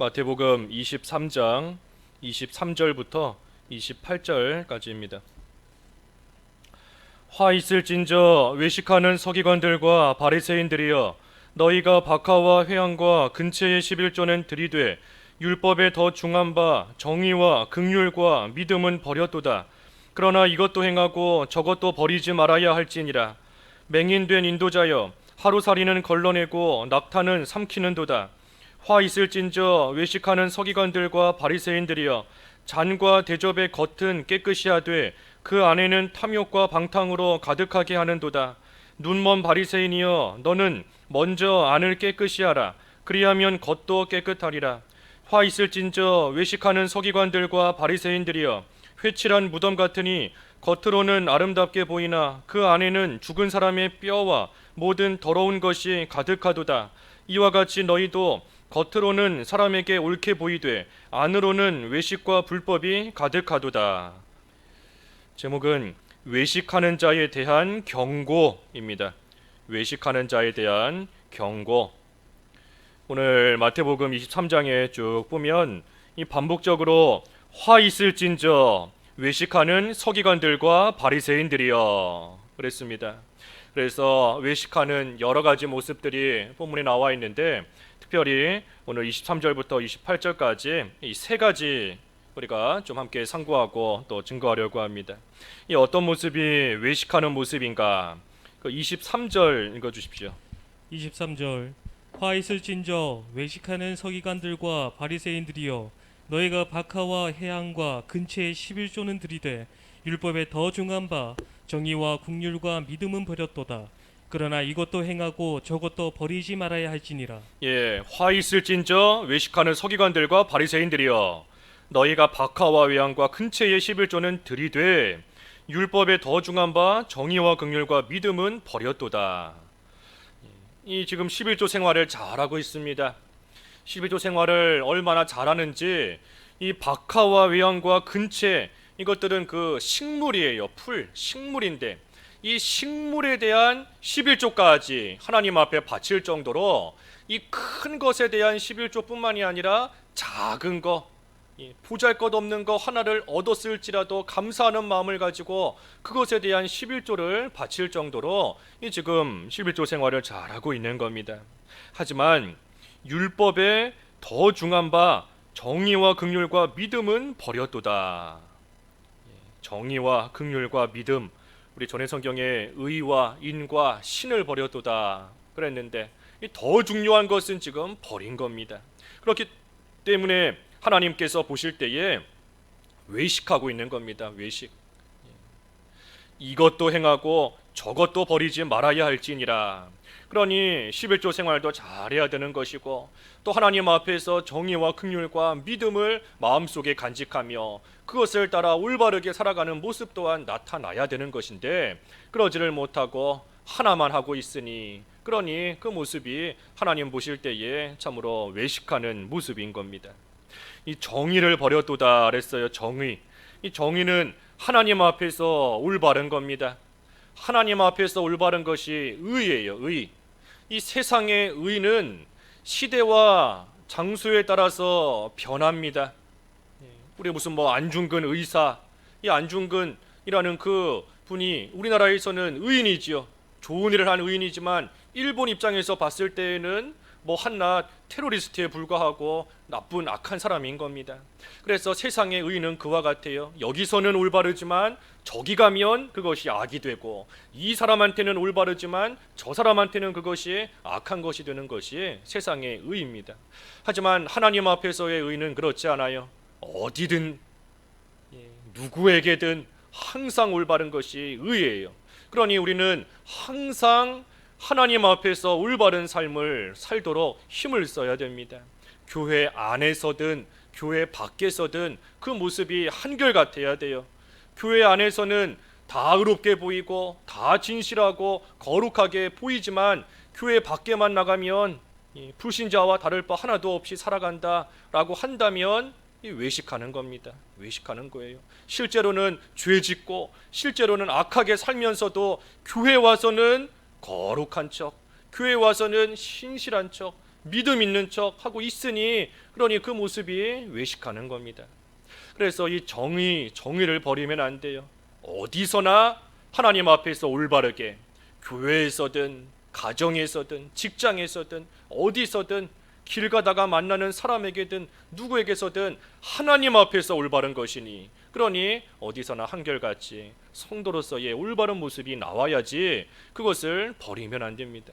마태복음 23장 23절부터 28절까지입니다. 화 있을진저 외식하는 서기관들과 바리새인들이여, 너희가 박하와 회향과 근체의 11조는 들이되 율법에 더 중한 바 정의와 긍휼과 믿음은 버렸도다. 그러나 이것도 행하고 저것도 버리지 말아야 할지니라. 맹인된 인도자여, 하루살이는 걸러내고 낙타는 삼키는도다. 화 있을진저 외식하는 서기관들과 바리새인들이여, 잔과 대접의 겉은 깨끗이 하되 그 안에는 탐욕과 방탕으로 가득하게 하는도다. 눈먼 바리새인이여, 너는 먼저 안을 깨끗이 하라. 그리하면 겉도 깨끗하리라. 화 있을진저 외식하는 서기관들과 바리새인들이여, 회칠한 무덤 같으니 겉으로는 아름답게 보이나 그 안에는 죽은 사람의 뼈와 모든 더러운 것이 가득하도다. 이와 같이 너희도 겉으로는 사람에게 옳게 보이되 안으로는 외식과 불법이 가득하도다. 제목은 외식하는 자에 대한 경고입니다. 외식하는 자에 대한 경고. 오늘 마태복음 23장에 쭉 보면 이 반복적으로 화 있을진저 외식하는 서기관들과 바리새인들이여 그랬습니다. 그래서 외식하는 여러 가지 모습들이 본문에 나와 있는데, 특별히 오늘 23절부터 28절까지 이 세 가지 우리가 좀 함께 상고하고 또 증거하려고 합니다. 이 어떤 모습이 외식하는 모습인가? 그 23절 읽어주십시오. 23절 화 있을진저 외식하는 서기관들과 바리새인들이여, 너희가 박하와 회향과 근체의 11조는 들이되 율법에 더 중한 바 정의와 긍휼과 믿음은 버렸도다. 그러나 이것도 행하고 저것도 버리지 말아야 할지니라. 화 있을진저 외식하는 서기관들과 바리새인들이여, 너희가 박하와 외향과 근체의 11조는 들이되 율법에 더 중한 바 정의와 긍휼과 믿음은 버렸도다. 이 지금 11조 생활을 잘하고 있습니다. 11조 생활을 얼마나 잘하는지, 이 박하와 외향과 근체, 이것들은 그 식물이에요. 식물인데 이 식물에 대한 11조까지 하나님 앞에 바칠 정도로 이 큰 것에 대한 11조뿐만이 아니라 작은 거, 보잘것없는 거 하나를 얻었을지라도 감사하는 마음을 가지고 그것에 대한 11조를 바칠 정도로 이 지금 11조 생활을 잘하고 있는 겁니다. 하지만 율법에 더 중한 바 정의와 긍휼과 믿음은 버렸도다. 정의와 긍휼과 믿음, 우리 전해 성경에 의와 인과 신을 버렸도다 그랬는데, 더 중요한 것은 지금 버린 겁니다. 그렇기 때문에 하나님께서 보실 때에 외식하고 있는 겁니다. 외식. 이것도 행하고 저것도 버리지 말아야 할지니라. 그러니 11조 생활도 잘해야 되는 것이고, 또 하나님 앞에서 정의와 긍휼과 믿음을 마음속에 간직하며 그것을 따라 올바르게 살아가는 모습 또한 나타나야 되는 것인데, 그러지를 못하고 하나만 하고 있으니, 그러니 그 모습이 하나님 보실 때에 참으로 외식하는 모습인 겁니다. 이 정의를 버렸도다 그랬어요. 정의. 이 정의는 하나님 앞에서 올바른 겁니다. 하나님 앞에서 올바른 것이 의예요. 의. 이 세상의 의는 시대와 장소에 따라서 변합니다. 우리 무슨 안중근 의사, 이 안중근이라는 그 분이 우리나라에서는 의인이지요. 좋은 일을 한 의인이지만 일본 입장에서 봤을 때에는 한낱 테러리스트에 불과하고 나쁜 악한 사람인 겁니다. 그래서 세상의 의는 그와 같아요. 여기서는 올바르지만 저기 가면 그것이 악이 되고, 이 사람한테는 올바르지만 저 사람한테는 그것이 악한 것이 되는 것이 세상의 의입니다. 하지만 하나님 앞에서의 의는 그렇지 않아요. 어디든 누구에게든 항상 올바른 것이 의예요. 그러니 우리는 항상 하나님 앞에서 올바른 삶을 살도록 힘을 써야 됩니다. 교회 안에서든 교회 밖에서든 그 모습이 한결같아야 돼요. 교회 안에서는 다 의롭게 보이고 다 진실하고 거룩하게 보이지만 교회 밖에만 나가면 불신자와 다를 바 하나도 없이 살아간다라고 한다면 외식하는 겁니다. 외식하는 거예요. 실제로는 죄 짓고 실제로는 악하게 살면서도 교회 와서는 거룩한 척, 교회 와서는 신실한 척, 믿음 있는 척 하고 있으니 그러니 그 모습이 외식하는 겁니다. 그래서 이 정의를 버리면 안 돼요. 어디서나 하나님 앞에서 올바르게, 교회에서든 가정에서든 직장에서든 어디서든 길 가다가 만나는 사람에게든 누구에게서든 하나님 앞에서 올바른 것이니, 그러니 어디서나 한결같이 성도로서의 올바른 모습이 나와야지 그것을 버리면 안 됩니다.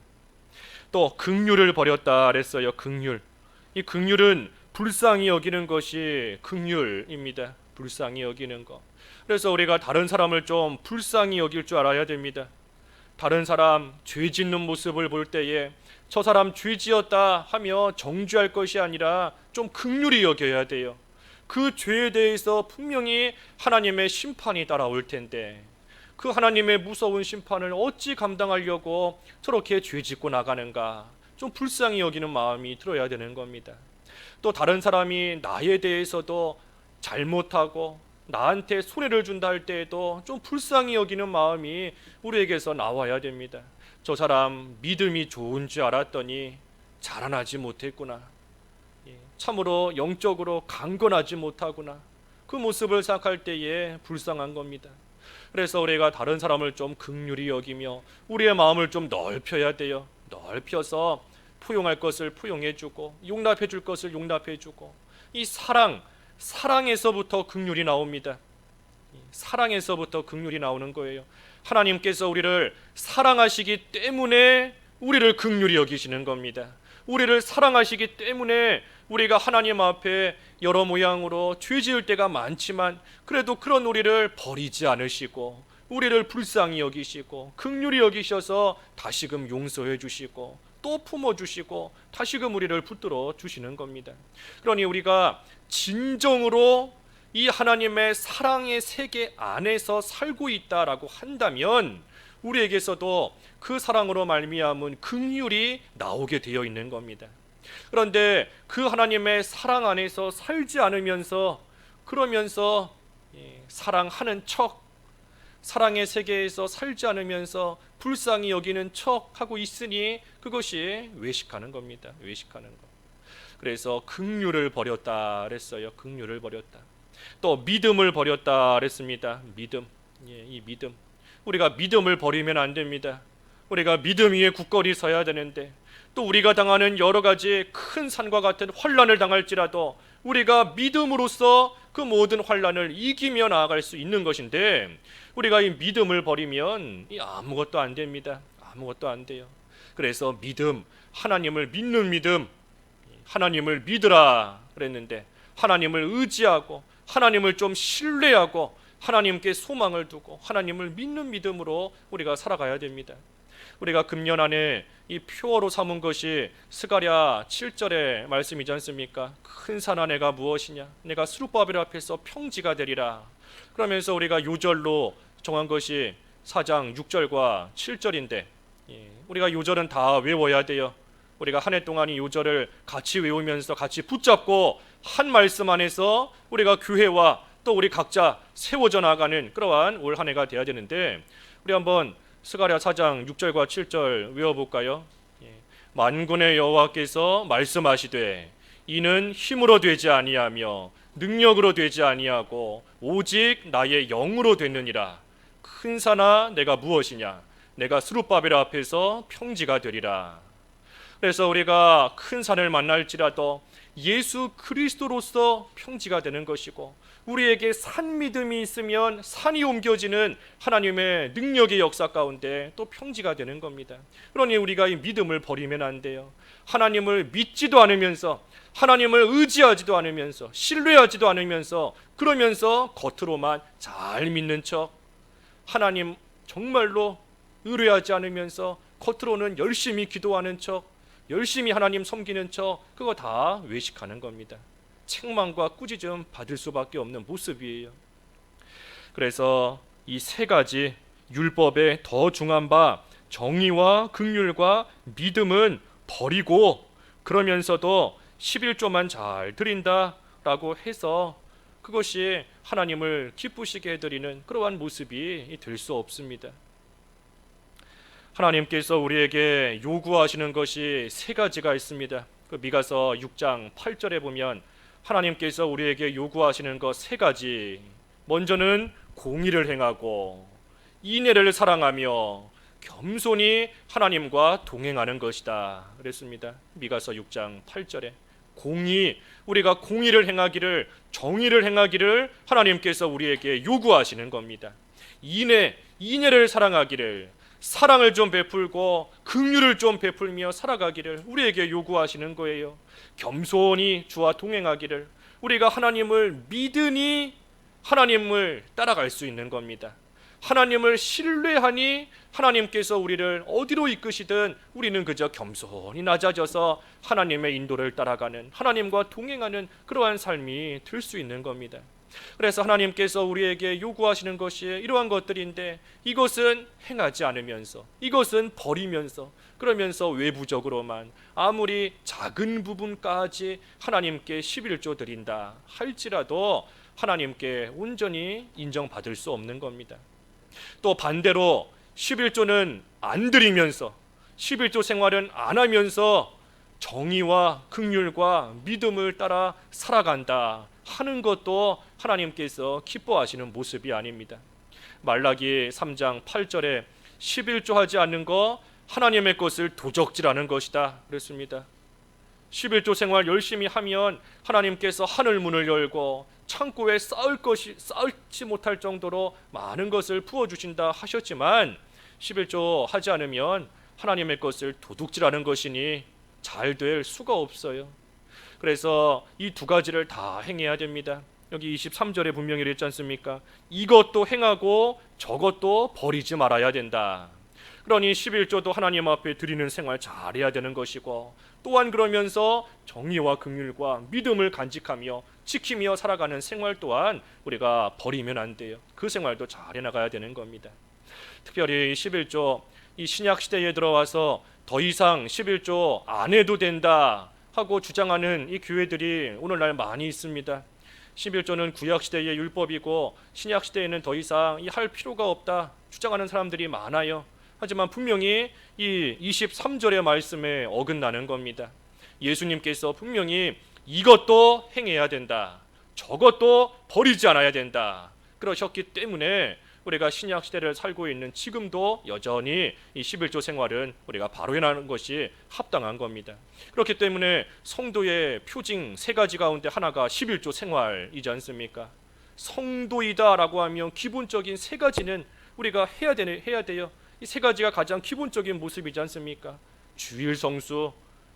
또 긍휼을 버렸다 그랬어요. 긍휼. 이 긍휼은 불쌍히 여기는 것이 긍휼입니다. 불쌍히 여기는 것. 그래서 우리가 다른 사람을 좀 불쌍히 여길 줄 알아야 됩니다. 다른 사람 죄 짓는 모습을 볼 때에 저 사람 죄 지었다 하며 정죄할 것이 아니라 좀 긍휼히 여겨야 돼요. 그 죄에 대해서 분명히 하나님의 심판이 따라올 텐데 그 하나님의 무서운 심판을 어찌 감당하려고 저렇게 죄 짓고 나가는가, 좀 불쌍히 여기는 마음이 들어야 되는 겁니다. 또 다른 사람이 나에 대해서도 잘못하고 나한테 손해를 준다 할 때에도 좀 불쌍히 여기는 마음이 우리에게서 나와야 됩니다. 저 사람 믿음이 좋은 줄 알았더니 자라나지 못했구나, 참으로 영적으로 강건하지 못하구나, 그 모습을 생각할 때에 불쌍한 겁니다. 그래서 우리가 다른 사람을 좀 긍휼히 여기며 우리의 마음을 좀 넓혀야 돼요. 넓혀서 포용할 것을 포용해주고 용납해줄 것을 용납해주고, 이 사랑에서부터 긍휼이 나옵니다. 사랑에서부터 긍휼이 나오는 거예요. 하나님께서 우리를 사랑하시기 때문에 우리를 긍휼히 여기시는 겁니다. 우리를 사랑하시기 때문에 우리가 하나님 앞에 여러 모양으로 죄 지을 때가 많지만 그래도 그런 우리를 버리지 않으시고 우리를 불쌍히 여기시고 긍휼히 여기셔서 다시금 용서해 주시고 또 품어주시고 다시금 우리를 붙들어 주시는 겁니다. 그러니 우리가 진정으로 이 하나님의 사랑의 세계 안에서 살고 있다라고 한다면 우리에게서도 그 사랑으로 말미암은 긍휼이 나오게 되어 있는 겁니다. 그런데 그 하나님의 사랑 안에서 살지 않으면서 그러면서 사랑하는 척, 사랑의 세계에서 살지 않으면서 불쌍히 여기는 척 하고 있으니 그것이 외식하는 겁니다. 외식하는 것. 그래서 긍휼을 버렸다 그랬어요. 긍휼을 버렸다. 또 믿음을 버렸다 그랬습니다. 믿음. 이 믿음. 우리가 믿음을 버리면 안 됩니다. 우리가 믿음 위에 굳건히 서야 되는데 또 우리가 당하는 여러 가지 큰 산과 같은 환난을 당할지라도 우리가 믿음으로써 그 모든 환난을 이기며 나아갈 수 있는 것인데 우리가 이 믿음을 버리면 아무것도 안 됩니다. 아무것도 안 돼요. 그래서 믿음, 하나님을 믿는 믿음, 하나님을 믿으라 그랬는데 하나님을 의지하고 하나님을 좀 신뢰하고 하나님께 소망을 두고 하나님을 믿는 믿음으로 우리가 살아가야 됩니다. 우리가 금년 안에 이 표어로 삼은 것이 스가랴 7절의 말씀이지 않습니까? 큰 산아 내가 무엇이냐, 내가 스룹바벨 앞에서 평지가 되리라. 그러면서 우리가 요절로 정한 것이 4장 6절과 7절인데 우리가 요절은 다 외워야 돼요. 우리가 한 해 동안 이 요절을 같이 외우면서 같이 붙잡고 한 말씀 안에서 우리가 교회와 또 우리 각자 세워져 나가는 그러한 올 한 해가 돼야 되는데 우리 한번 스가랴 4장 6절과 7절 외워볼까요? 만군의 여호와께서 말씀하시되 이는 힘으로 되지 아니하며 능력으로 되지 아니하고 오직 나의 영으로 되느니라. 큰 산아 내가 무엇이냐, 내가 스룹바벨 앞에서 평지가 되리라. 그래서 우리가 큰 산을 만날지라도 예수 그리스도로서 평지가 되는 것이고 우리에게 산 믿음이 있으면 산이 옮겨지는 하나님의 능력의 역사 가운데 또 평지가 되는 겁니다. 그러니 우리가 이 믿음을 버리면 안 돼요. 하나님을 믿지도 않으면서 하나님을 의지하지도 않으면서 신뢰하지도 않으면서 그러면서 겉으로만 잘 믿는 척, 하나님 정말로 의뢰하지 않으면서 겉으로는 열심히 기도하는 척, 열심히 하나님 섬기는 척, 그거 다 외식하는 겁니다. 책망과 꾸짖음 받을 수밖에 없는 모습이에요. 그래서 이 세 가지 율법에 더 중한 바 정의와 긍휼과 믿음은 버리고 그러면서도 11조만 잘 드린다라고 해서 그것이 하나님을 기쁘시게 해드리는 그러한 모습이 될 수 없습니다. 하나님께서 우리에게 요구하시는 것이 세 가지가 있습니다. 그 미가서 6장 8절에 보면 하나님께서 우리에게 요구하시는 것 세 가지. 먼저는 공의를 행하고 인애를 사랑하며 겸손히 하나님과 동행하는 것이다 그랬습니다. 미가서 6장 8절에 공의, 우리가 공의를 행하기를, 정의를 행하기를 하나님께서 우리에게 요구하시는 겁니다. 인애를 사랑하기를, 사랑을 좀 베풀고 긍휼을 좀 베풀며 살아가기를 우리에게 요구하시는 거예요. 겸손히 주와 동행하기를, 우리가 하나님을 믿으니 하나님을 따라갈 수 있는 겁니다. 하나님을 신뢰하니 하나님께서 우리를 어디로 이끄시든 우리는 그저 겸손히 낮아져서 하나님의 인도를 따라가는, 하나님과 동행하는 그러한 삶이 될 수 있는 겁니다. 그래서 하나님께서 우리에게 요구하시는 것이 이러한 것들인데, 이것은 행하지 않으면서, 이것은 버리면서, 그러면서 외부적으로만 아무리 작은 부분까지 하나님께 11조 드린다 할지라도 하나님께 온전히 인정받을 수 없는 겁니다. 또 반대로 11조는 안 드리면서, 11조 생활은 안 하면서 정의와 긍휼과 믿음을 따라 살아간다 하는 것도 하나님께서 기뻐하시는 모습이 아닙니다. 말라기 3장 8절에 11조 하지 않는 거 하나님의 것을 도적질하는 것이다 그랬습니다. 11조 생활 열심히 하면 하나님께서 하늘 문을 열고 창고에 쌓지 못할 정도로 많은 것을 부어주신다 하셨지만 11조 하지 않으면 하나님의 것을 도둑질하는 것이니 잘 될 수가 없어요. 그래서 이 두 가지를 다 행해야 됩니다. 여기 23절에 분명히 그랬지 않습니까? 이것도 행하고 저것도 버리지 말아야 된다. 그러니 11조도 하나님 앞에 드리는 생활 잘해야 되는 것이고, 또한 그러면서 정의와 긍휼과 믿음을 간직하며 지키며 살아가는 생활 또한 우리가 버리면 안 돼요. 그 생활도 잘해 나가야 되는 겁니다. 특별히 11조, 이 신약 시대에 들어와서 더 이상 11조 안 해도 된다 하고 주장하는 이 교회들이 오늘날 많이 있습니다. 11조는 구약 시대의 율법이고 신약 시대에는 더 이상 할 필요가 없다 주장하는 사람들이 많아요. 하지만 분명히 이 23절의 말씀에 어긋나는 겁니다. 예수님께서 분명히 이것도 행해야 된다, 저것도 버리지 않아야 된다 그러셨기 때문에 우리가 신약 시대를 살고 있는 지금도 여전히 이 11조 생활은 우리가 바로 해나가는 것이 합당한 겁니다. 그렇기 때문에 성도의 표징 세 가지 가운데 하나가 11조 생활이지 않습니까? 성도이다라고 하면 기본적인 세 가지는 우리가 해야 돼요. 이 세 가지가 가장 기본적인 모습이지 않습니까? 주일 성수,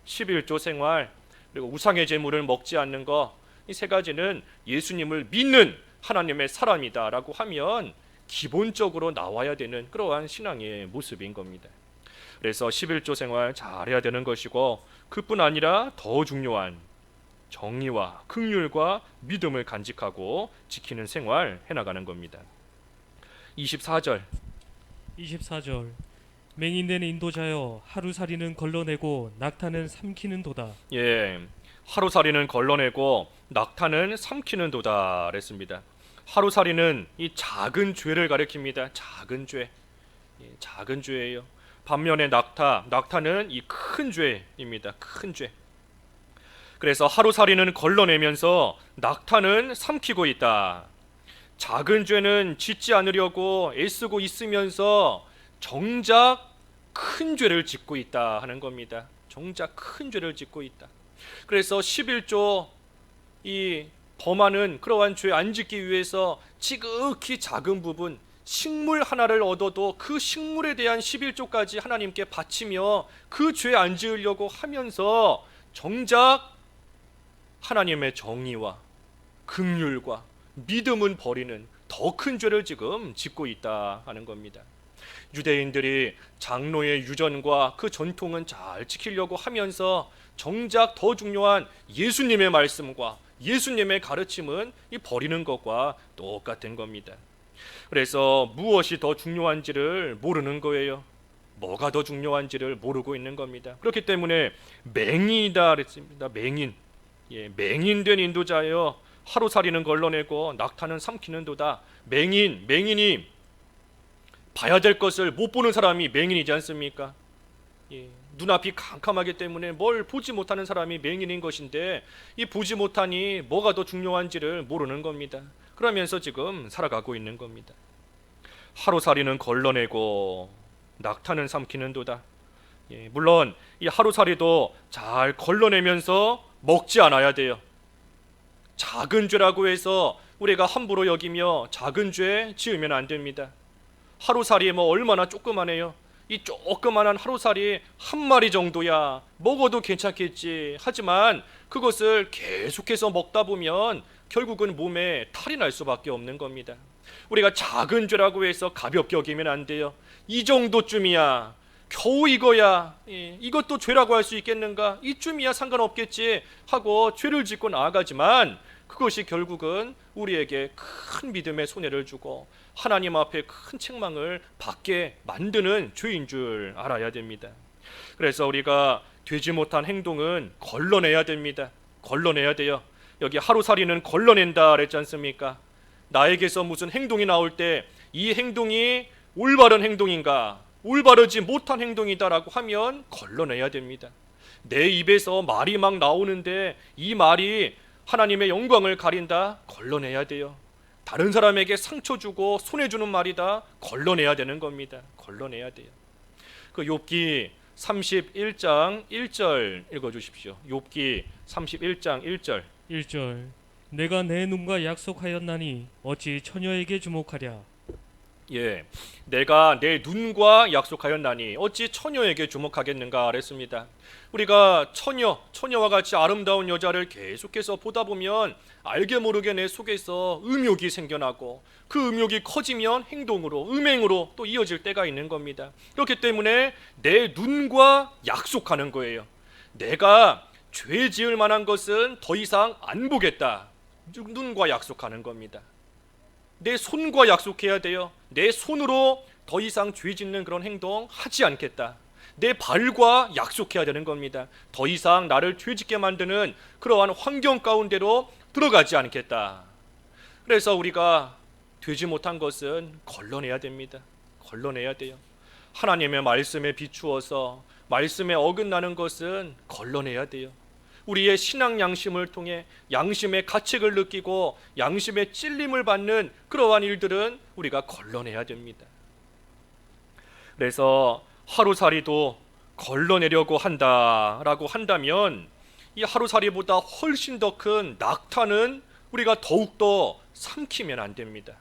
11조 생활, 그리고 우상의 제물을 먹지 않는 것, 이 세 가지는 예수님을 믿는 하나님의 사람이다라고 하면 기본적으로 나와야 되는 그러한 신앙의 모습인 겁니다. 그래서 11조 생활 잘해야 되는 것이고, 그뿐 아니라 더 중요한 정의와 긍휼과 믿음을 간직하고 지키는 생활 해나가는 겁니다. 24절 맹인된 인도자여 하루살이는 걸러내고 낙타는 삼키는 도다. 하루살이는 걸러내고 낙타는 삼키는 도다 그랬습니다. 하루살이는 이 작은 죄를 가리킵니다. 작은 죄, 작은 죄예요. 반면에 낙타는 이 큰 죄입니다. 큰 죄. 그래서 하루살이는 걸러내면서 낙타는 삼키고 있다. 작은 죄는 짓지 않으려고 애쓰고 있으면서 정작 큰 죄를 짓고 있다 하는 겁니다. 정작 큰 죄를 짓고 있다. 그래서 11조 이 범하는 그러한 죄 안 짓기 위해서 지극히 작은 부분, 식물 하나를 얻어도 그 식물에 대한 11조까지 하나님께 바치며 그 죄 안 지으려고 하면서 정작 하나님의 정의와 긍휼과 믿음은 버리는 더 큰 죄를 지금 짓고 있다 하는 겁니다. 유대인들이 장로의 유전과 그 전통은 잘 지키려고 하면서 정작 더 중요한 예수님의 말씀과 예수님의 가르침은 이 버리는 것과 똑같은 겁니다. 그래서 무엇이 더 중요한지를 모르는 거예요. 뭐가 더 중요한지를 모르고 있는 겁니다. 그렇기 때문에 맹인이다 그랬습니다. 맹인된 인도자여 하루살이는 걸러내고 낙타는 삼키는 도다. 맹인이 봐야 될 것을 못 보는 사람이 맹인이지 않습니까? 눈앞이 캄캄하기 때문에 뭘 보지 못하는 사람이 맹인인 것인데 이 보지 못하니 뭐가 더 중요한지를 모르는 겁니다. 그러면서 지금 살아가고 있는 겁니다. 하루살이는 걸러내고 낙타는 삼키는도다. 물론 이 하루살이도 잘 걸러내면서 먹지 않아야 돼요. 작은 죄라고 해서 우리가 함부로 여기며 작은 죄 지으면 안 됩니다. 하루살이 뭐 얼마나 조그마해요. 이 조그만한 하루살이 한 마리 정도야 먹어도 괜찮겠지. 하지만 그것을 계속해서 먹다 보면 결국은 몸에 탈이 날 수밖에 없는 겁니다. 우리가 작은 죄라고 해서 가볍게 여기면 안 돼요. 이 정도쯤이야, 겨우 이거야, 이것도 죄라고 할 수 있겠는가, 이쯤이야 상관없겠지 하고 죄를 짓고 나아가지만 그것이 결국은 우리에게 큰 믿음의 손해를 주고 하나님 앞에 큰 책망을 받게 만드는 죄인 줄 알아야 됩니다. 그래서 우리가 되지 못한 행동은 걸러내야 됩니다. 걸러내야 돼요. 여기 하루살이는 걸러낸다 그랬지 않습니까? 나에게서 무슨 행동이 나올 때 이 행동이 올바른 행동인가, 올바르지 못한 행동이다라고 하면 걸러내야 됩니다. 내 입에서 말이 막 나오는데 이 말이 하나님의 영광을 가린다, 걸러내야 돼요. 다른 사람에게 상처 주고 손해 주는 말이다, 걸러내야 되는 겁니다. 걸러내야 돼요. 그 욥기 31장 1절 읽어 주십시오. 욥기 31장 1절. 1절 내가 내 눈과 약속하였나니 어찌 처녀에게 주목하랴. 내가 내 눈과 약속하였나니 어찌 처녀에게 주목하겠는가 그랬습니다. 우리가 처녀와 같이 아름다운 여자를 계속해서 보다 보면 알게 모르게 내 속에서 음욕이 생겨나고 그 음욕이 커지면 행동으로, 음행으로 또 이어질 때가 있는 겁니다. 그렇기 때문에 내 눈과 약속하는 거예요. 내가 죄 지을 만한 것은 더 이상 안 보겠다. 눈과 약속하는 겁니다. 내 손과 약속해야 돼요. 내 손으로 더 이상 죄 짓는 그런 행동 하지 않겠다. 내 발과 약속해야 되는 겁니다. 더 이상 나를 죄 짓게 만드는 그러한 환경 가운데로 들어가지 않겠다. 그래서 우리가 되지 못한 것은 걸러내야 됩니다. 걸러내야 돼요. 하나님의 말씀에 비추어서 말씀에 어긋나는 것은 걸러내야 돼요. 우리의 신앙 양심을 통해 양심의 가책을 느끼고 양심의 찔림을 받는 그러한 일들은 우리가 걸러내야 됩니다. 그래서 하루살이도 걸러내려고 한다라고 한다면 이 하루살이보다 훨씬 더 큰 낙타는 우리가 더욱더 삼키면 안 됩니다.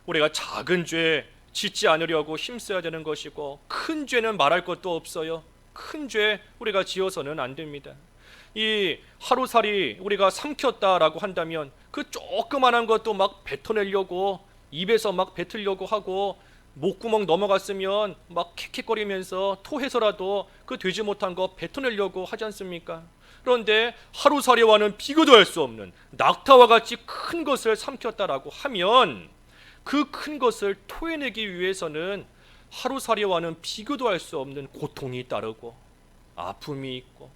우리가 작은 죄 짓지 않으려고 힘써야 되는 것이고 큰 죄는 말할 것도 없어요. 큰 죄 우리가 지어서는 안 됩니다. 이 하루살이 우리가 삼켰다라고 한다면 그 조그만한 것도 막 뱉어내려고 입에서 막 뱉으려고 하고 목구멍 넘어갔으면 막 캑캑거리면서 토해서라도 그 되지 못한 거 뱉어내려고 하지 않습니까? 그런데 하루살이와는 비교도 할 수 없는 낙타와 같이 큰 것을 삼켰다라고 하면 그 큰 것을 토해내기 위해서는 하루살이와는 비교도 할 수 없는 고통이 따르고 아픔이 있고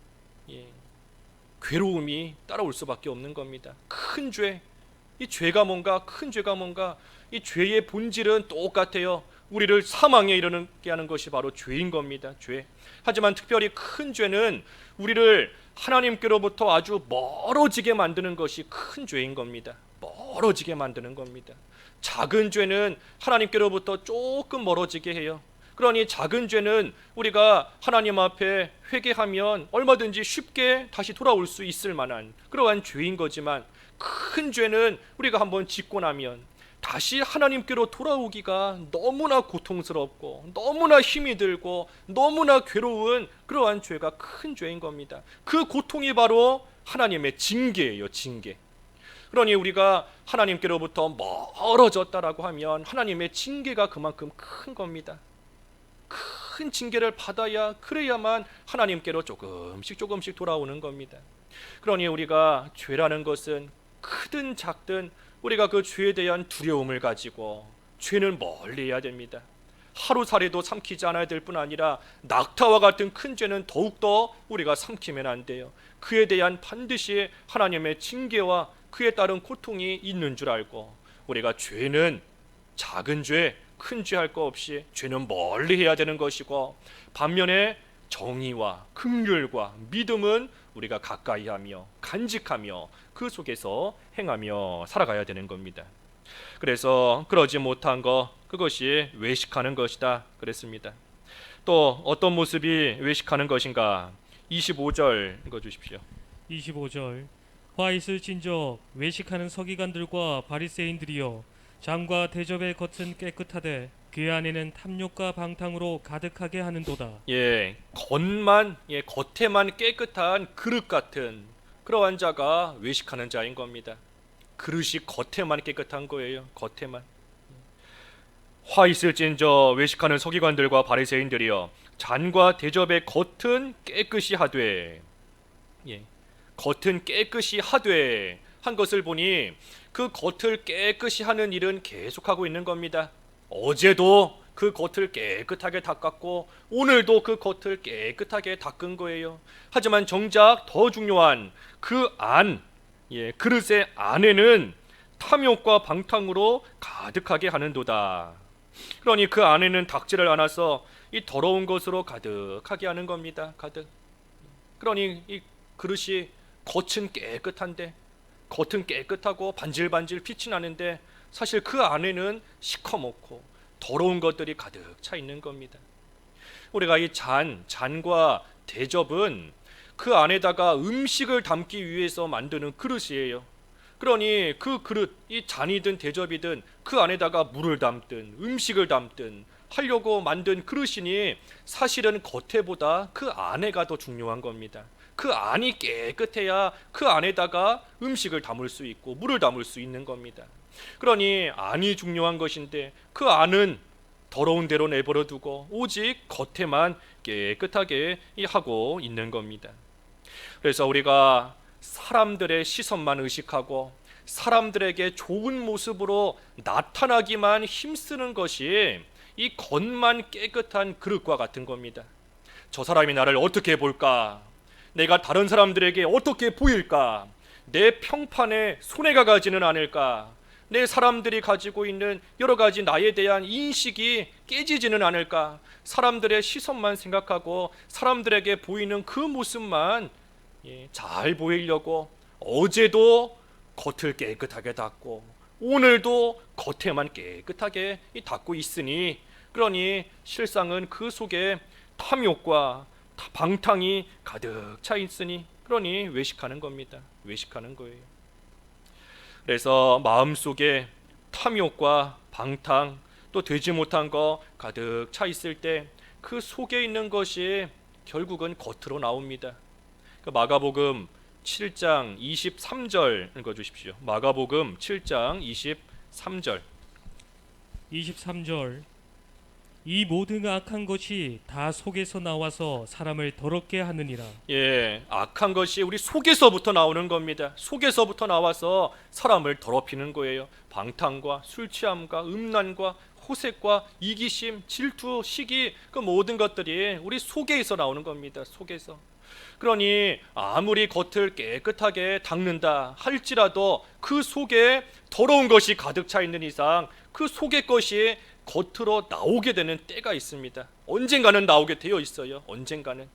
괴로움이 따라올 수밖에 없는 겁니다. 큰 죄, 이 죄가 뭔가, 큰 죄가 뭔가, 이 죄의 본질은 똑같아요. 우리를 사망에 이르게 하는 것이 바로 죄인 겁니다. 죄. 하지만 특별히 큰 죄는 우리를 하나님께로부터 아주 멀어지게 만드는 것이 큰 죄인 겁니다. 멀어지게 만드는 겁니다. 작은 죄는 하나님께로부터 조금 멀어지게 해요. 그러니 작은 죄는 우리가 하나님 앞에 회개하면 얼마든지 쉽게 다시 돌아올 수 있을 만한 그러한 죄인 거지만 큰 죄는 우리가 한번 짓고 나면 다시 하나님께로 돌아오기가 너무나 고통스럽고 너무나 힘이 들고 너무나 괴로운 그러한 죄가 큰 죄인 겁니다. 그 고통이 바로 하나님의 징계예요. 징계. 그러니 우리가 하나님께로부터 멀어졌다라고 하면 하나님의 징계가 그만큼 큰 겁니다. 큰 징계를 받아야 그래야만 하나님께로 조금씩 돌아오는 겁니다. 그러니 우리가 죄라는 것은 크든 작든 우리가 그 죄에 대한 두려움을 가지고 죄는 멀리해야 됩니다. 하루살이도 삼키지 않아야 될 뿐 아니라 낙타와 같은 큰 죄는 더욱더 우리가 삼키면 안 돼요. 그에 대한 반드시 하나님의 징계와 그에 따른 고통이 있는 줄 알고 우리가 죄는 작은 죄 큰 죄 할 거 없이 죄는 멀리 해야 되는 것이고 반면에 정의와 긍휼과 믿음은 우리가 가까이하며 간직하며 그 속에서 행하며 살아가야 되는 겁니다. 그래서 그러지 못한 것, 그것이 외식하는 것이다 그랬습니다. 또 어떤 모습이 외식하는 것인가? 25절 읽어주십시오. 25절 화 있을진저 외식하는 서기관들과 바리새인들이여 장과 대접의 겉은 깨끗하되 그 안에는 탐욕과 방탕으로 가득하게 하는도다. 겉에만 깨끗한 그릇 같은 그러한 자가 외식하는 자인 겁니다. 그릇이 겉에만 깨끗한 거예요. 겉에만. 화 있을진저 외식하는 서기관들과 바리새인들이여 잔과 대접의 겉은 깨끗이 하되, 겉은 깨끗이 하되 한 것을 보니 그 겉을 깨끗이 하는 일은 계속하고 있는 겁니다. 어제도 그 겉을 깨끗하게 닦았고 오늘도 그 겉을 깨끗하게 닦은 거예요. 하지만 정작 더 중요한 그 안, 그릇의 안에는 탐욕과 방탕으로 가득하게 하는도다. 그러니 그 안에는 닦지를 않아서 이 더러운 것으로 가득하게 하는 겁니다. 가득. 그러니 이 그릇이 겉은 깨끗한데, 겉은 깨끗하고 반질반질 빛이 나는데 사실 그 안에는 시커멓고 더러운 것들이 가득 차 있는 겁니다. 우리가 이 잔과 대접은 그 안에다가 음식을 담기 위해서 만드는 그릇이에요. 그러니 그 그릇, 이 잔이든 대접이든 그 안에다가 물을 담든 음식을 담든 하려고 만든 그릇이니 사실은 겉에보다 그 안에가 더 중요한 겁니다. 그 안이 깨끗해야 그 안에다가 음식을 담을 수 있고 물을 담을 수 있는 겁니다. 그러니 안이 중요한 것인데 그 안은 더러운 대로 내버려 두고 오직 겉에만 깨끗하게 하고 있는 겁니다. 그래서 우리가 사람들의 시선만 의식하고 사람들에게 좋은 모습으로 나타나기만 힘쓰는 것이 이 겉만 깨끗한 그릇과 같은 겁니다. 저 사람이 나를 어떻게 볼까? 내가 다른 사람들에게 어떻게 보일까? 내 평판에 손해가 가지는 않을까? 내 사람들이 가지고 있는 여러 가지 나에 대한 인식이 깨지지는 않을까? 사람들의 시선만 생각하고 사람들에게 보이는 그 모습만 잘 보이려고 어제도 겉을 깨끗하게 닦고 오늘도 겉에만 깨끗하게 닦고 있으니, 그러니 실상은 그 속에 탐욕과 방탕이 가득 차 있으니 그러니 외식하는 겁니다. 외식하는 거예요. 그래서 마음속에 탐욕과 방탕 또 되지 못한 거 가득 차 있을 때 그 속에 있는 것이 결국은 겉으로 나옵니다. 마가복음 7장 23절 읽어주십시오. 마가복음 7장 23절. 23절 이 모든 악한 것이 다 속에서 나와서 사람을 더럽게 하느니라. 악한 것이 우리 속에서부터 나오는 겁니다. 속에서부터 나와서 사람을 더럽히는 거예요. 방탕과 술 취함과 음란과 호색과 이기심, 질투, 시기, 그 모든 것들이 우리 속에서 나오는 겁니다. 속에서. 그러니 아무리 겉을 깨끗하게 닦는다 할지라도 그 속에 더러운 것이 가득 차 있는 이상 그 속의 것이 겉으로 나오게 되는 때가 있습니다. 언젠가는 나오게 되어 있어요. 언젠가는.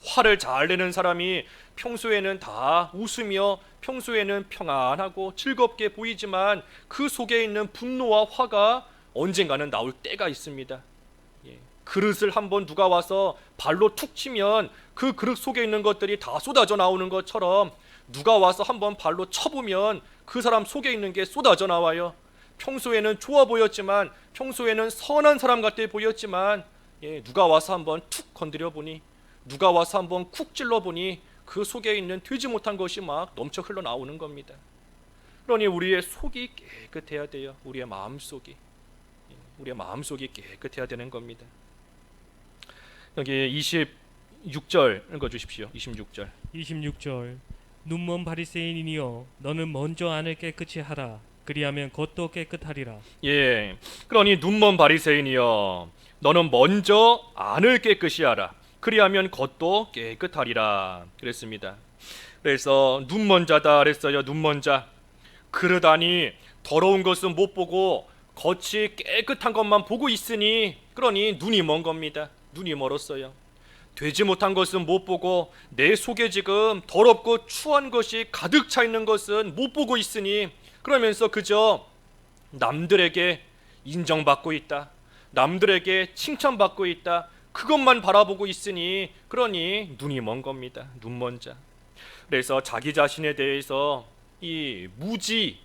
화를 잘 내는 사람이 평소에는 다 웃으며 평소에는 평안하고 즐겁게 보이지만 그 속에 있는 분노와 화가 언젠가는 나올 때가 있습니다. 그릇을 한번 누가 와서 발로 툭 치면 그 그릇 속에 있는 것들이 다 쏟아져 나오는 것처럼 누가 와서 한번 발로 쳐보면 그 사람 속에 있는 게 쏟아져 나와요. 평소에는 좋아 보였지만, 평소에는 선한 사람 같아 보였지만, 누가 와서 한번 툭 건드려 보니, 누가 와서 한번 쿡 찔러 보니 그 속에 있는 되지 못한 것이 막 넘쳐 흘러 나오는 겁니다. 그러니 우리의 속이 깨끗해야 돼요. 우리의 마음속이 깨끗해야 되는 겁니다. 여기 26절 읽어주십시오. 26절. 26절 눈먼 바리새인이여 너는 먼저 안을 깨끗이 하라. 그리하면 겉도 깨끗하리라. 그러니 눈먼 바리새인이여 너는 먼저 안을 깨끗이 하라. 그리하면 겉도 깨끗하리라 그랬습니다. 그래서 눈먼 자다 그랬어요. 눈먼 자. 그러다니 더러운 것은 못 보고 겉이 깨끗한 것만 보고 있으니 그러니 눈이 먼 겁니다. 눈이 멀었어요. 되지 못한 것은 못 보고 내 속에 지금 더럽고 추한 것이 가득 차 있는 것은 못 보고 있으니 그러면서 그저 남들에게 인정받고 있다, 남들에게 칭찬받고 있다, 그것만 바라보고 있으니 그러니 눈이 먼 겁니다. 눈먼 자. 그래서 자기 자신에 대해서 이 무지,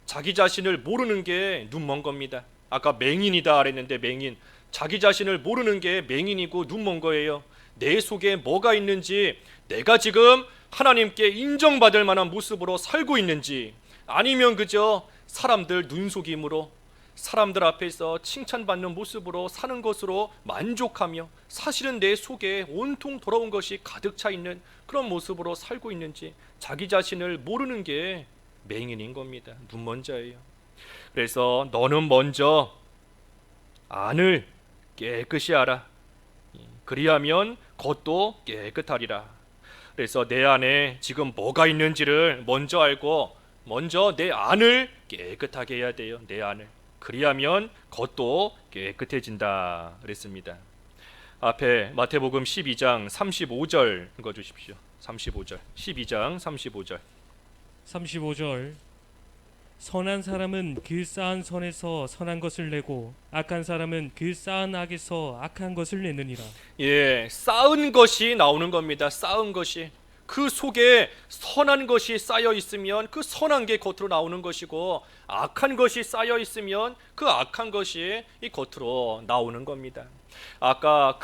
자기 자신을 모르는 게 눈먼 겁니다. 아까 맹인이다 그랬는데 맹인, 자기 자신을 모르는 게 맹인이고 눈먼 거예요. 내 속에 뭐가 있는지, 내가 지금 하나님께 인정받을 만한 모습으로 살고 있는지, 아니면 그저 사람들 눈속임으로, 사람들 앞에서 칭찬받는 모습으로 사는 것으로 만족하며 사실은 내 속에 온통 더러운 것이 가득 차 있는 그런 모습으로 살고 있는지 자기 자신을 모르는 게 맹인인 겁니다. 눈먼 자예요. 그래서 너는 먼저 안을 깨끗이 알아. 그리하면 겉도 깨끗하리라. 그래서 내 안에 지금 뭐가 있는지를 먼저 알고 먼저 내 안을 깨끗하게 해야 돼요. 내 안을. 그리하면 겉도 깨끗해진다 그랬습니다. 앞에 마태복음 12장 35절 읽어 주십시오. 35절. 12장 35절. 35절. 선한 사람은 그 쌓은 선에서 선한 것을 내고 악한 사람은 그 쌓은 악에서 악한 것을 내느니라. 예, 쌓은 것이 나오는 겁니다. 쌓은 것이. 그 속에 선한 것이 쌓여 있으면 그 선한 게 겉으로 나오는 것이고, 악한 것이 쌓여 있으면 그 악한 것이 이 겉으로 나오는 겁니다. 아까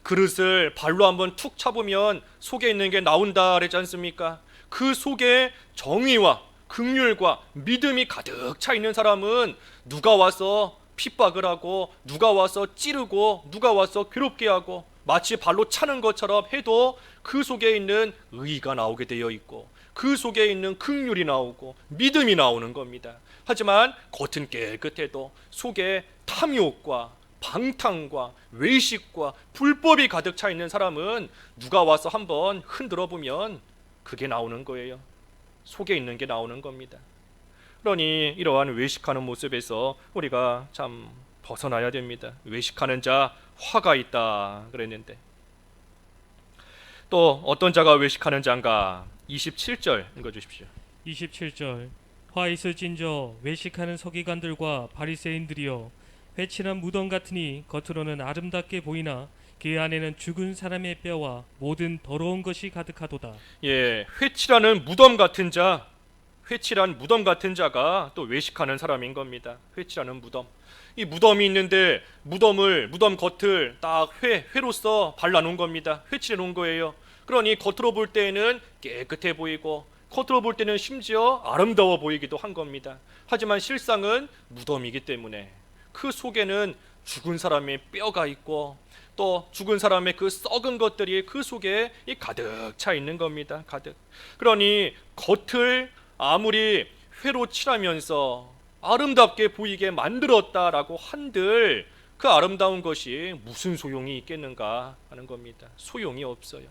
그릇을 발로 한번 툭 차보면 속에 있는 게 나온다 그랬지 않습니까? 그 속에 정의와 긍휼과 믿음이 가득 차 있는 사람은 누가 와서 핍박을 하고, 누가 와서 찌르고, 누가 와서 괴롭게 하고, 마치 발로 차는 것처럼 해도 그 속에 있는 의가 나오게 되어 있고, 그 속에 있는 긍휼이 나오고 믿음이 나오는 겁니다. 하지만 겉은 깨끗해도 속에 탐욕과 방탕과 외식과 불법이 가득 차 있는 사람은 누가 와서 한번 흔들어 보면 그게 나오는 거예요. 속에 있는 게 나오는 겁니다. 그러니 이러한 외식하는 모습에서 우리가 참 벗어나야 됩니다. 외식하는 자 화가 있다 그랬는데, 또 어떤 자가 외식하는 자인가? 27절 읽어주십시오. 27절. 화 있을진저 외식하는 서기관들과 바리새인들이여, 회칠한 무덤 같으니 겉으로는 아름답게 보이나 그 안에는 죽은 사람의 뼈와 모든 더러운 것이 가득하도다. 예, 회칠하는 무덤 같은 자, 회칠한 무덤 같은 자가 또 외식하는 사람인 겁니다. 회칠하는 무덤. 이 무덤이 있는데 무덤 겉을 딱 회로써 발라놓은 겁니다. 회칠해 놓은 거예요. 그러니 겉으로 볼 때에는 깨끗해 보이고, 겉으로 볼 때는 심지어 아름다워 보이기도 한 겁니다. 하지만 실상은 무덤이기 때문에 그 속에는 죽은 사람의 뼈가 있고, 또 죽은 사람의 그 썩은 것들이 그 속에 가득 차 있는 겁니다. 가득. 그러니 겉을 아무리 회로 칠하면서 아름답게 보이게 만들었다라고 한들 그 아름다운 것이 무슨 소용이 있겠는가 하는 겁니다. 소용이 없어요.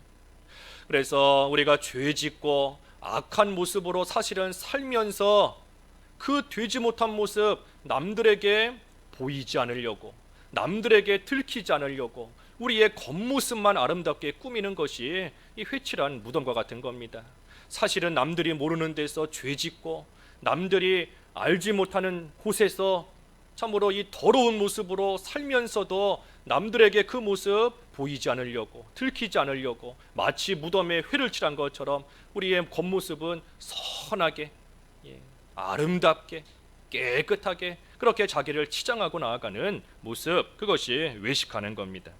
그래서 우리가 죄 짓고 악한 모습으로 사실은 살면서 그 되지 못한 모습 남들에게 보이지 않으려고, 남들에게 들키지 않으려고 우리의 겉모습만 아름답게 꾸미는 것이 이 회칠한 무덤과 같은 겁니다. 사실은 남들이 모르는 데서 죄 짓고 남들이 알지 못하는 곳에서 참으로 이 더러운 모습으로 살면서도 남들에게 그 모습 보이지 않으려고, 들키지 않으려고 마치 무덤에 회를 칠한 것처럼 우리의 겉모습은 선하게, 아름답게, 깨끗하게 그렇게 자기를 치장하고 나아가는 모습, 그것이 외식하는 겁니다.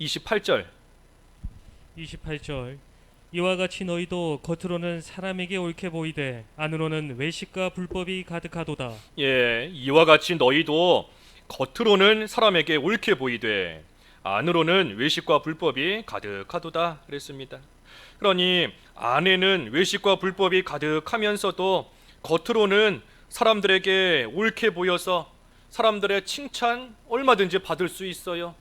28절. 이와 같이 너희도 겉으로는 사람에게 옳게 보이되 안으로는 외식과 불법이 가득하도다. 예, 이와 같이 너희도 겉으로는 사람에게 옳게 보이되 안으로는 외식과 불법이 가득하도다 그랬습니다. 그러니 안에는 외식과 불법이 가득하면서도 겉으로는 사람들에게 옳게 보여서 사람들의 칭찬 얼마든지 받을 수 있어요.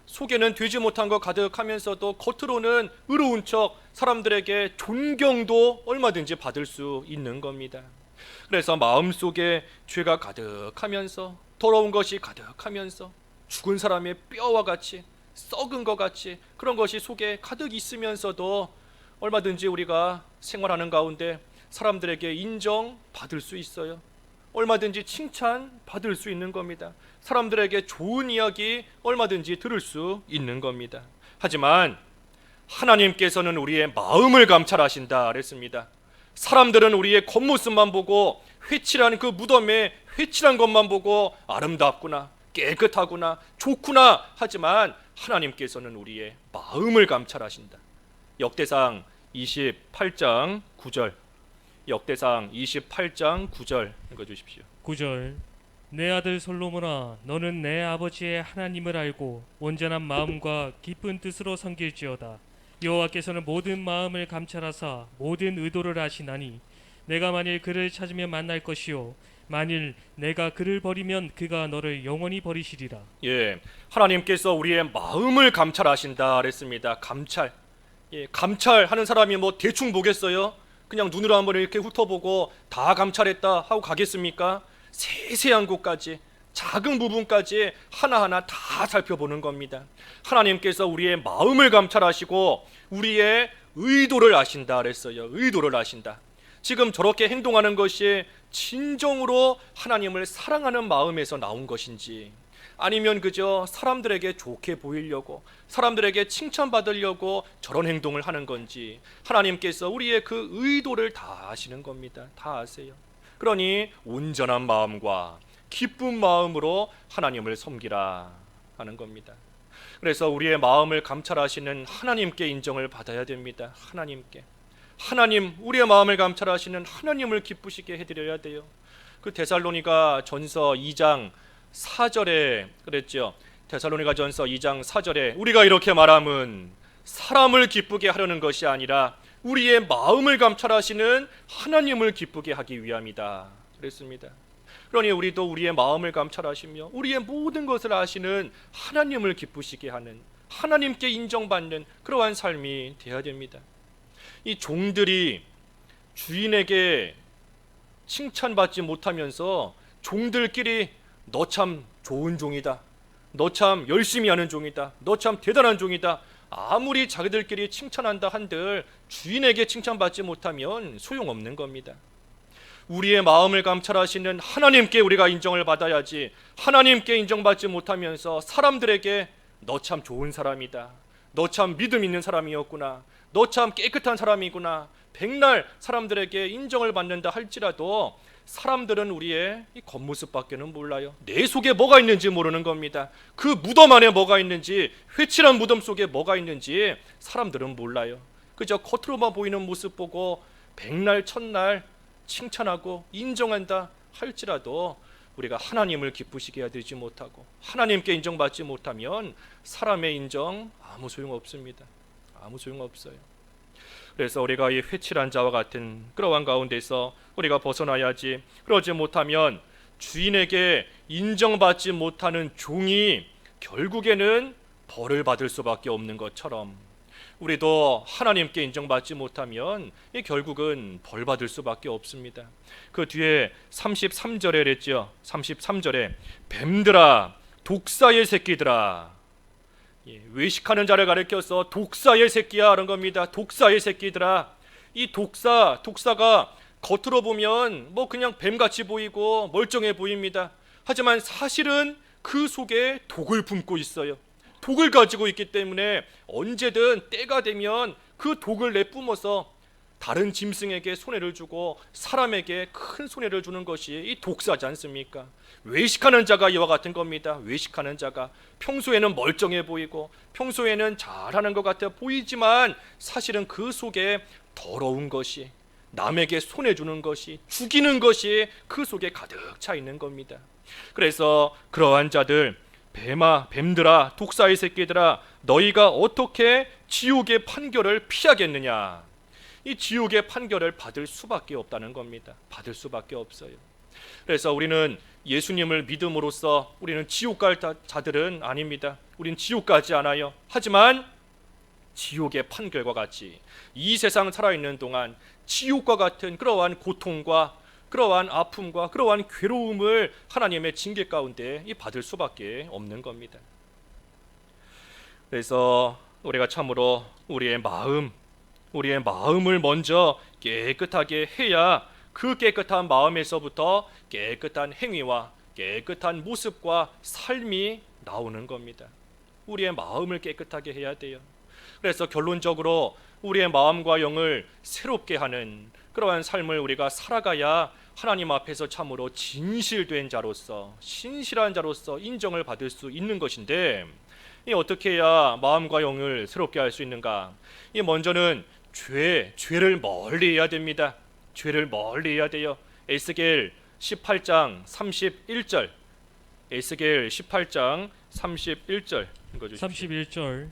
속에는 되지 못한 것 가득하면서도 겉으로는 의로운 척 사람들에게 존경도 얼마든지 받을 수 있는 겁니다. 그래서 마음속에 죄가 가득하면서 더러운 것이 가득하면서 죽은 사람의 뼈와 같이 썩은 것 같이 그런 것이 속에 가득 있으면서도 얼마든지 우리가 생활하는 가운데 사람들에게 인정받을 수 있어요. 얼마든지 칭찬받을 수 있는 겁니다. 사람들에게 좋은 이야기 얼마든지 들을 수 있는 겁니다. 하지만 하나님께서는 우리의 마음을 감찰하신다 그랬습니다. 사람들은 우리의 겉모습만 보고 회칠한 그 무덤에 회칠한 것만 보고 아름답구나, 깨끗하구나, 좋구나 하지만 하나님께서는 우리의 마음을 감찰하신다. 역대상 28장 9절, 역대상 28장 9절 읽어주십시오. 9절 내 아들 솔로몬아 너는 내 아버지의 하나님을 알고 온전한 마음과 기쁜 뜻으로 섬길지어다. 여호와께서는 모든 마음을 감찰하사 모든 의도를 아시나니 내가 만일 그를 찾으면 만날 것이요 만일 내가 그를 버리면 그가 너를 영원히 버리시리라. 예, 하나님께서 우리의 마음을 감찰하신다 그랬습니다. 감찰. 예, 감찰하는 사람이 뭐 대충 보겠어요? 그냥 눈으로 한번 이렇게 훑어보고 다 감찰했다 하고 가겠습니까? 세세한 곳까지, 작은 부분까지 하나하나 다 살펴보는 겁니다. 하나님께서 우리의 마음을 감찰하시고 우리의 의도를 아신다 그랬어요. 의도를 아신다. 지금 저렇게 행동하는 것이 진정으로 하나님을 사랑하는 마음에서 나온 것인지, 아니면 그저 사람들에게 좋게 보이려고, 사람들에게 칭찬받으려고 저런 행동을 하는 건지, 하나님께서 우리의 그 의도를 다 아시는 겁니다. 다 아세요. 그러니 온전한 마음과 기쁜 마음으로 하나님을 섬기라 하는 겁니다. 그래서 우리의 마음을 감찰하시는 하나님께 인정을 받아야 됩니다. 하나님, 우리의 마음을 감찰하시는 하나님을 기쁘시게 해드려야 돼요. 그 데살로니가 전서 2장 4절에 그랬죠. 데살로니가 전서 2장 4절에 우리가 이렇게 말함은 사람을 기쁘게 하려는 것이 아니라 우리의 마음을 감찰하시는 하나님을 기쁘게 하기 위함이다 그랬습니다. 그러니 우리도 우리의 마음을 감찰하시며 우리의 모든 것을 아시는 하나님을 기쁘시게 하는, 하나님께 인정받는 그러한 삶이 되어야 됩니다. 이 종들이 주인에게 칭찬받지 못하면서 종들끼리 너 참 좋은 종이다, 너 참 열심히 하는 종이다, 너 참 대단한 종이다, 아무리 자기들끼리 칭찬한다 한들 주인에게 칭찬받지 못하면 소용없는 겁니다. 우리의 마음을 감찰하시는 하나님께 우리가 인정을 받아야지, 하나님께 인정받지 못하면서 사람들에게 너 참 좋은 사람이다, 너 참 믿음 있는 사람이었구나, 너 참 깨끗한 사람이구나, 백날 사람들에게 인정을 받는다 할지라도 사람들은 우리의 이 겉모습밖에는 몰라요. 내 속에 뭐가 있는지 모르는 겁니다. 그 무덤 안에 뭐가 있는지, 회칠한 무덤 속에 뭐가 있는지 사람들은 몰라요. 그저 겉으로만 보이는 모습 보고 백날 첫날 칭찬하고 인정한다 할지라도 우리가 하나님을 기쁘시게 해야 되지 못하고 하나님께 인정받지 못하면 사람의 인정 아무 소용없습니다. 아무 소용없어요. 그래서 우리가 이 회칠한 자와 같은 그러한 가운데서 우리가 벗어나야지. 그러지 못하면 주인에게 인정받지 못하는 종이 결국에는 벌을 받을 수밖에 없는 것처럼 우리도 하나님께 인정받지 못하면 결국은 벌 받을 수밖에 없습니다. 그 뒤에 33절에 그랬죠. 33절에 뱀들아, 독사의 새끼들아. 외식하는 자를 가리켜서 독사의 새끼야 이런 겁니다. 독사의 새끼들아. 이 독사가 겉으로 보면 뭐 그냥 뱀같이 보이고 멀쩡해 보입니다. 하지만 사실은 그 속에 독을 품고 있어요. 독을 가지고 있기 때문에 언제든 때가 되면 그 독을 내뿜어서 다른 짐승에게 손해를 주고 사람에게 큰 손해를 주는 것이 이 독사지 않습니까? 외식하는 자가 이와 같은 겁니다. 외식하는 자가 평소에는 멀쩡해 보이고 평소에는 잘하는 것 같아 보이지만 사실은 그 속에 더러운 것이, 남에게 손해 주는 것이, 죽이는 것이 그 속에 가득 차 있는 겁니다. 그래서 그러한 자들, 뱀들아, 독사의 새끼들아, 너희가 어떻게 지옥의 판결을 피하겠느냐? 이 지옥의 판결을 받을 수밖에 없다는 겁니다. 받을 수밖에 없어요. 그래서 우리는 예수님을 믿음으로써 우리는 지옥 갈 자들은 아닙니다. 우리는 지옥 가지 않아요. 하지만 지옥의 판결과 같이 이 세상 살아있는 동안 지옥과 같은 그러한 고통과 그러한 아픔과 그러한 괴로움을 하나님의 징계 가운데 받을 수밖에 없는 겁니다. 그래서 우리가 참으로 우리의 마음을 먼저 깨끗하게 해야 그 깨끗한 마음에서부터 깨끗한 행위와 깨끗한 모습과 삶이 나오는 겁니다. 우리의 마음을 깨끗하게 해야 돼요. 그래서 결론적으로 우리의 마음과 영을 새롭게 하는 그러한 삶을 우리가 살아가야 하나님 앞에서 참으로 진실된 자로서, 신실한 자로서 인정을 받을 수 있는 것인데, 이 어떻게 해야 마음과 영을 새롭게 할 수 있는가? 이 먼저는 죄를 멀리해야 됩니다. 죄를 멀리해야 돼요. 에스겔 18장 31절, 에스겔 18장 31절 읽어주십시오. 31절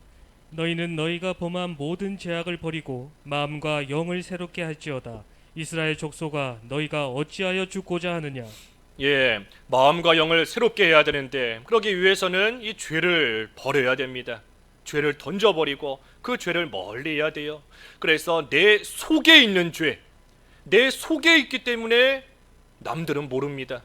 너희는 너희가 범한 모든 죄악을 버리고 마음과 영을 새롭게 할지어다. 이스라엘 족속아 너희가 어찌하여 죽고자 하느냐. 예, 마음과 영을 새롭게 해야 되는데 그러기 위해서는 이 죄를 버려야 됩니다. 죄를 던져버리고 그 죄를 멀리해야 돼요. 그래서 내 속에 있는 죄, 내 속에 있기 때문에 남들은 모릅니다.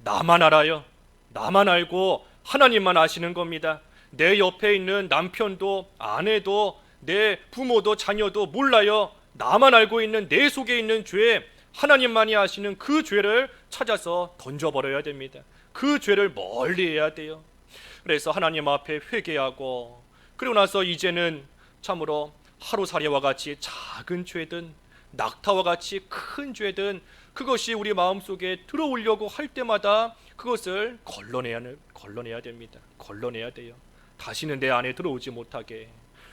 나만 알아요. 나만 알고 하나님만 아시는 겁니다. 내 옆에 있는 남편도 아내도 내 부모도 자녀도 몰라요. 나만 알고 있는 내 속에 있는 죄, 하나님만이 아시는 그 죄를 찾아서 던져버려야 됩니다. 그 죄를 멀리해야 돼요. 그래서 하나님 앞에 회개하고, 그리고 나서 이제는 참으로 하루살이와 같이 작은 죄든 낙타와 같이 큰 죄든 그것이 우리 마음속에 들어오려고 할 때마다 그것을 걸러내야 됩니다. 걸러내야 돼요. 다시는 내 안에 들어오지 못하게.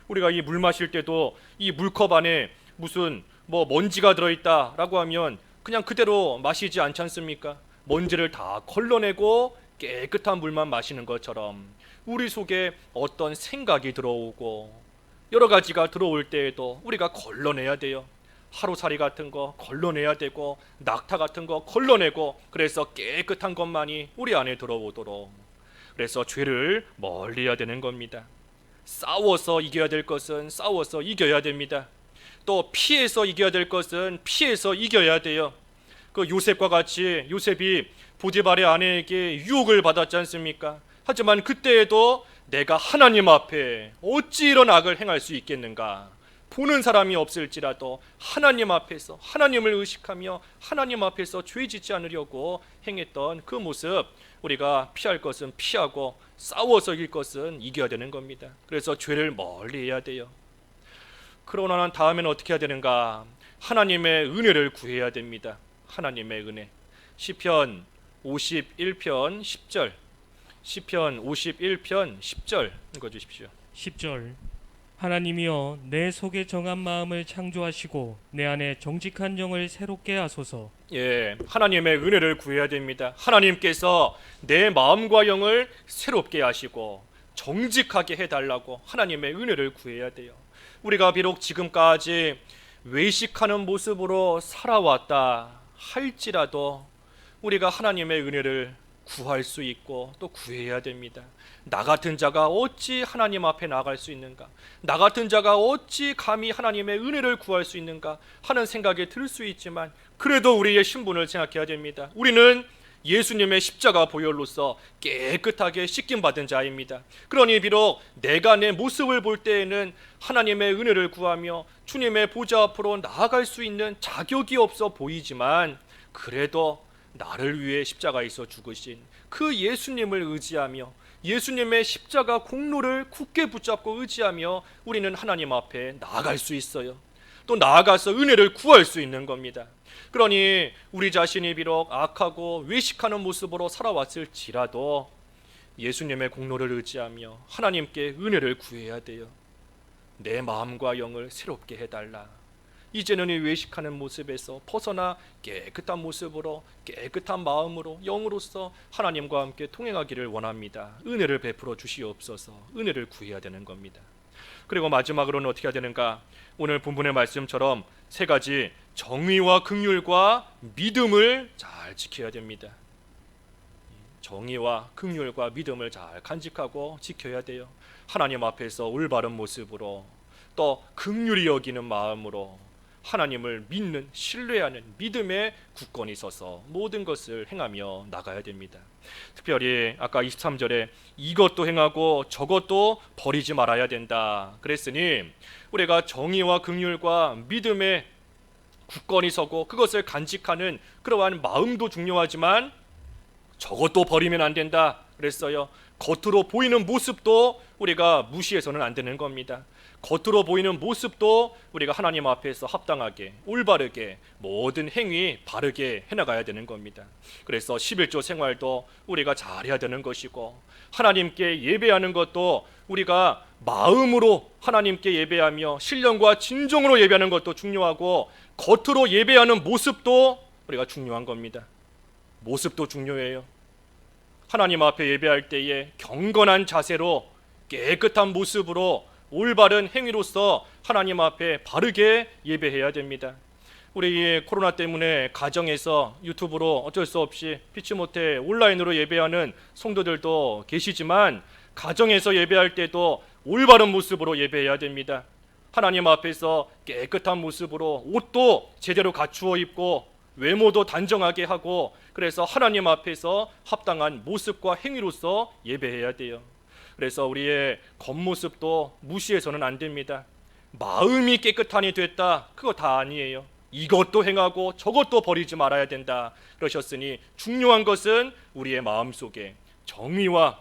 우리가 이 물 마실 때도 이 물컵 안에 무슨 먼지가 들어있다라고 하면 그냥 그대로 마시지 않지 않습니까? 먼지를 다 걸러내고 깨끗한 물만 마시는 것처럼 우리 속에 어떤 생각이 들어오고 여러 가지가 들어올 때에도 우리가 걸러내야 돼요. 하루살이 같은 거 걸러내야 되고 낙타 같은 거 걸러내고, 그래서 깨끗한 것만이 우리 안에 들어오도록. 그래서 죄를 멀리해야 되는 겁니다. 싸워서 이겨야 될 것은 싸워서 이겨야 됩니다. 또 피해서 이겨야 될 것은 피해서 이겨야 돼요. 그 요셉과 같이 요셉이 보디발의 아내에게 유혹을 받았지 않습니까? 하지만 그때에도 내가 하나님 앞에 어찌 이런 악을 행할 수 있겠는가? 보는 사람이 없을지라도 하나님 앞에서 하나님을 의식하며 하나님 앞에서 죄 짓지 않으려고 행했던 그 모습, 우리가 피할 것은 피하고 싸워서 이길 것은 이겨야 되는 겁니다. 그래서 죄를 멀리해야 돼요. 그러고 난 다음에는 어떻게 해야 되는가? 하나님의 은혜를 구해야 됩니다. 하나님의 은혜. 시편 51편 10절, 시편 51편 10절 읽어주십시오. 10절 하나님이여 내 속에 정한 마음을 창조하시고 내 안에 정직한 영을 새롭게 하소서. 예, 하나님의 은혜를 구해야 됩니다. 하나님께서 내 마음과 영을 새롭게 하시고 정직하게 해달라고 하나님의 은혜를 구해야 돼요. 우리가 비록 지금까지 외식하는 모습으로 살아왔다 할지라도 우리가 하나님의 은혜를 구할 수 있고 또 구해야 됩니다. 나 같은 자가 어찌 하나님 앞에 나갈 수 있는가? 나 같은 자가 어찌 감히 하나님의 은혜를 구할 수 있는가 하는 생각이 들 수 있지만, 그래도 우리의 신분을 생각해야 됩니다. 우리는 예수님의 십자가 보혈로서 깨끗하게 씻김 받은 자입니다. 그러니 비록 내가 내 모습을 볼 때에는 하나님의 은혜를 구하며 주님의 보좌 앞으로 나아갈 수 있는 자격이 없어 보이지만, 그래도 나를 위해 십자가에서 죽으신 그 예수님을 의지하며 예수님의 십자가 공로를 굳게 붙잡고 의지하며 우리는 하나님 앞에 나아갈 수 있어요. 또 나아가서 은혜를 구할 수 있는 겁니다. 그러니 우리 자신이 비록 악하고 외식하는 모습으로 살아왔을지라도 예수님의 공로를 의지하며 하나님께 은혜를 구해야 돼요. 내 마음과 영을 새롭게 해달라. 이제는 이 외식하는 모습에서 벗어나 깨끗한 모습으로 깨끗한 마음으로 영으로서 하나님과 함께 통행하기를 원합니다. 은혜를 베풀어 주시옵소서. 은혜를 구해야 되는 겁니다. 그리고 마지막으로는 어떻게 해야 되는가? 오늘 본문의 말씀처럼 세 가지 정의와 긍휼과 믿음을 잘 지켜야 됩니다. 정의와 긍휼과 믿음을 잘 간직하고 지켜야 돼요. 하나님 앞에서 올바른 모습으로 또 긍휼히 여기는 마음으로 하나님을 믿는, 신뢰하는 믿음의 굳건히 서서 모든 것을 행하며 나가야 됩니다. 특별히 아까 23절에 이것도 행하고 저것도 버리지 말아야 된다 그랬으니, 우리가 정의와 긍휼과 믿음의 굳건히 서고 그것을 간직하는 그러한 마음도 중요하지만 저것도 버리면 안 된다 그랬어요. 겉으로 보이는 모습도 우리가 무시해서는 안 되는 겁니다. 겉으로 보이는 모습도 우리가 하나님 앞에서 합당하게, 올바르게, 모든 행위 바르게 해나가야 되는 겁니다. 그래서 11조 생활도 우리가 잘해야 되는 것이고, 하나님께 예배하는 것도 우리가 마음으로 하나님께 예배하며 신령과 진정으로 예배하는 것도 중요하고, 겉으로 예배하는 모습도 우리가 중요한 겁니다. 모습도 중요해요. 하나님 앞에 예배할 때에 경건한 자세로, 깨끗한 모습으로, 올바른 행위로서 하나님 앞에 바르게 예배해야 됩니다. 우리 코로나 때문에 가정에서 유튜브로 어쩔 수 없이 피치 못해 온라인으로 예배하는 성도들도 계시지만, 가정에서 예배할 때도 올바른 모습으로 예배해야 됩니다. 하나님 앞에서 깨끗한 모습으로 옷도 제대로 갖추어 입고 외모도 단정하게 하고, 그래서 하나님 앞에서 합당한 모습과 행위로서 예배해야 돼요. 그래서 우리의 겉모습도 무시해서는 안 됩니다. 마음이 깨끗하니 됐다, 그거 다 아니에요. 이것도 행하고 저것도 버리지 말아야 된다 그러셨으니, 중요한 것은 우리의 마음속에 정의와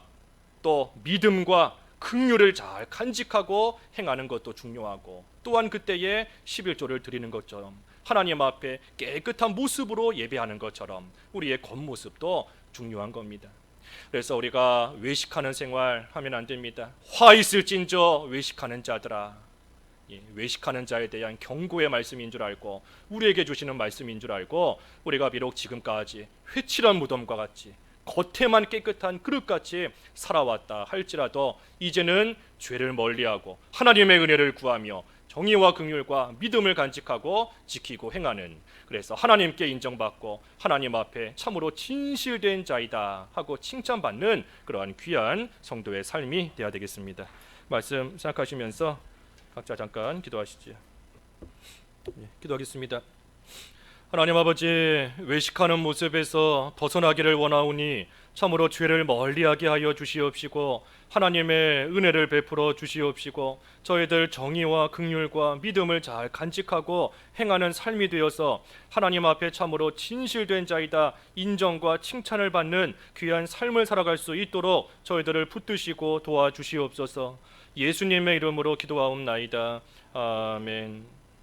또 믿음과 긍휼을 잘 간직하고 행하는 것도 중요하고, 또한 그때에 11조를 드리는 것처럼 하나님 앞에 깨끗한 모습으로 예배하는 것처럼 우리의 겉모습도 중요한 겁니다. 그래서 우리가 외식하는 생활 하면 안 됩니다. 화 있을진저 외식하는 자들아. 외식하는 자에 대한 경고의 말씀인 줄 알고, 우리에게 주시는 말씀인 줄 알고, 우리가 비록 지금까지 회칠한 무덤과 같이 겉에만 깨끗한 그릇같이 살아왔다 할지라도, 이제는 죄를 멀리하고 하나님의 은혜를 구하며 정의와 긍휼과 믿음을 간직하고 지키고 행하는, 그래서 하나님께 인정받고 하나님 앞에 참으로 진실된 자이다 하고 칭찬받는 그러한 귀한 성도의 삶이 되어야 되겠습니다. 말씀 생각하시면서 각자 잠깐 기도하시죠. 기도하겠습니다. 하나님 아버지, 외식하는 모습에서 벗어나기를 원하오니 참으로 죄를 멀리하게 하여 주시옵시고, 하나님의 은혜를 베풀어 주시옵시고, 저희들 정의와 긍휼과 믿음을 잘 간직하고 행하는 삶이 되어서 하나님 앞에 참으로 진실된 자이다 인정과 칭찬을 받는 귀한 삶을 살아갈 수 있도록 저희들을 붙드시고 도와주시옵소서. 예수님의 이름으로 기도하옵나이다. 아멘.